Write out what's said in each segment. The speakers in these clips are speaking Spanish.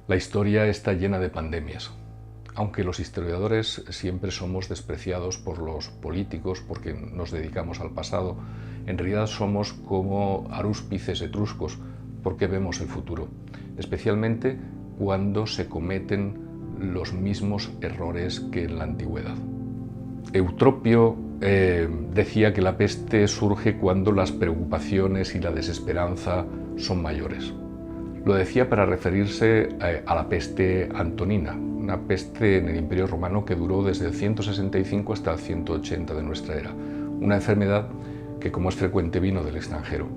La historia está llena de pandemias. Aunque los historiadores siempre somos despreciados por los políticos porque nos dedicamos al pasado, en realidad somos como arúspices etruscos porque vemos el futuro, especialmente cuando se cometen los mismos errores que en la antigüedad. Eutropio decía que la peste surge cuando las preocupaciones y la desesperanza son mayores. Lo decía para referirse a la peste antonina, una peste en el Imperio Romano que duró desde el 165 hasta el 180 de nuestra era, una enfermedad que, como es frecuente, vino del extranjero.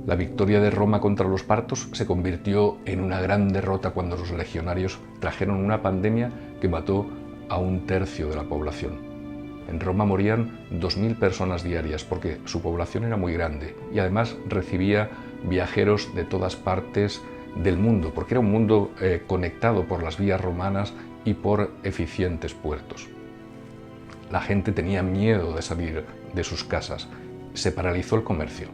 La victoria de Roma contra los partos se convirtió en una gran derrota cuando los legionarios trajeron una pandemia que mató a 1/3 de la población. En Roma morían 2000 personas diarias porque su población era muy grande y además recibía viajeros de todas partes del mundo, porque era un mundo conectado por las vías romanas y por eficientes puertos. La gente tenía miedo de salir de sus casas. Se paralizó el comercio.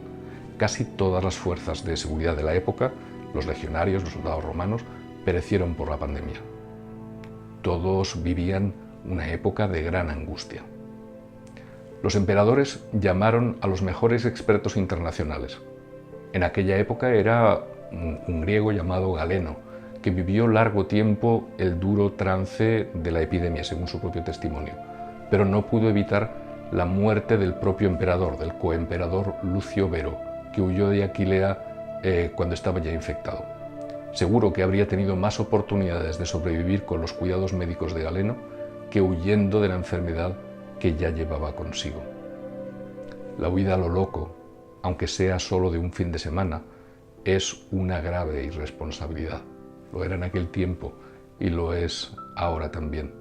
Casi todas las fuerzas de seguridad de la época, los legionarios, los soldados romanos, perecieron por la pandemia. Todos vivían una época de gran angustia. Los emperadores llamaron a los mejores expertos internacionales. En aquella época era un griego llamado Galeno, que vivió largo tiempo el duro trance de la epidemia, según su propio testimonio, pero no pudo evitar la muerte del propio emperador, del coemperador Lucio Vero, que huyó de Aquilea cuando estaba ya infectado. Seguro que habría tenido más oportunidades de sobrevivir con los cuidados médicos de Galeno que huyendo de la enfermedad que ya llevaba consigo. La huida a lo loco, aunque sea solo de un fin de semana, es una grave irresponsabilidad. Lo era en aquel tiempo y lo es ahora también.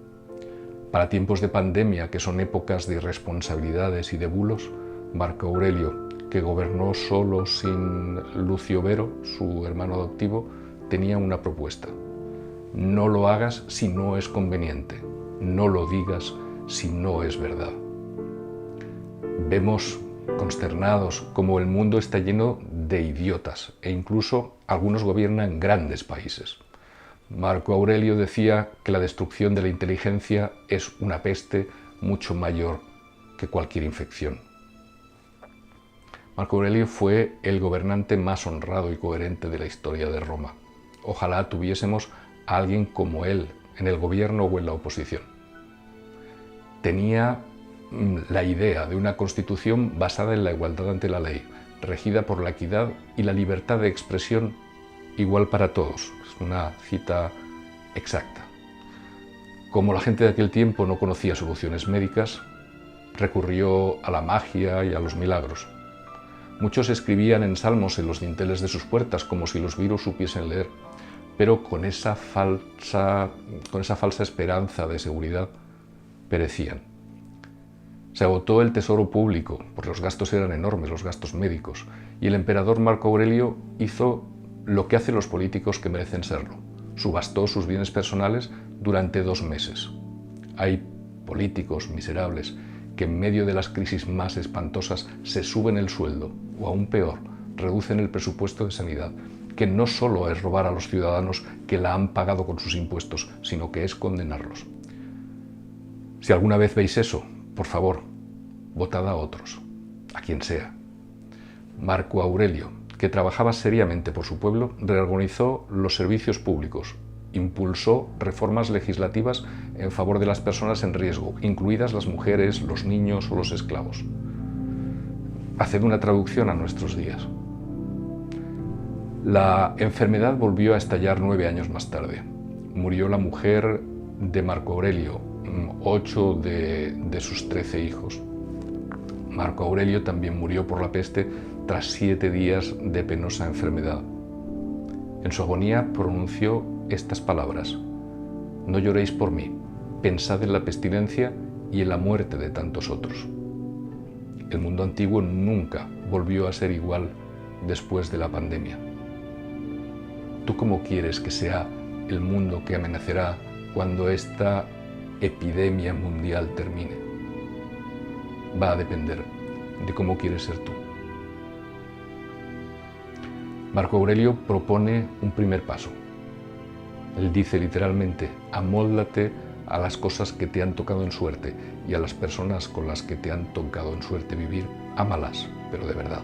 Para tiempos de pandemia, que son épocas de irresponsabilidades y de bulos, Marco Aurelio, que gobernó solo sin Lucio Vero, su hermano adoptivo, tenía una propuesta. No lo hagas si no es conveniente, no lo digas si no es verdad. Vemos consternados como el mundo está lleno de idiotas e incluso algunos gobiernan grandes países. Marco Aurelio decía que la destrucción de la inteligencia es una peste mucho mayor que cualquier infección. Marco Aurelio fue el gobernante más honrado y coherente de la historia de Roma. Ojalá tuviésemos a alguien como él en el gobierno o en la oposición. Tenía la idea de una constitución basada en la igualdad ante la ley, regida por la equidad y la libertad de expresión igual para todos. Es una cita exacta. Como la gente de aquel tiempo no conocía soluciones médicas, recurrió a la magia y a los milagros. Muchos escribían en salmos en los dinteles de sus puertas como si los virus supiesen leer, pero con esa falsa esperanza de seguridad perecían. Se agotó el tesoro público, porque los gastos eran enormes, los gastos médicos, y el emperador Marco Aurelio hizo lo que hacen los políticos que merecen serlo. Subastó sus bienes personales durante 2 meses. Hay políticos miserables que en medio de las crisis más espantosas se suben el sueldo, o aún peor, reducen el presupuesto de sanidad, que no solo es robar a los ciudadanos que la han pagado con sus impuestos, sino que es condenarlos. Si alguna vez veis eso, por favor, votad a otros, a quien sea. Marco Aurelio, que trabajaba seriamente por su pueblo, reorganizó los servicios públicos, impulsó reformas legislativas en favor de las personas en riesgo, incluidas las mujeres, los niños o los esclavos. Haced una traducción a nuestros días. La enfermedad volvió a estallar 9 años más tarde. Murió la mujer de Marco Aurelio, 8 de sus 13 hijos. Marco Aurelio también murió por la peste tras 7 días de penosa enfermedad. En su agonía pronunció estas palabras: no lloréis por mí, pensad en la pestilencia y en la muerte de tantos otros. El mundo antiguo nunca volvió a ser igual después de la pandemia. ¿Tú cómo quieres que sea el mundo que amanecerá cuando esta epidemia mundial termine? Va a depender de cómo quieres ser tú. Marco Aurelio propone un primer paso. Él dice literalmente, amóldate a las cosas que te han tocado en suerte y a las personas con las que te han tocado en suerte vivir, ámalas, pero de verdad.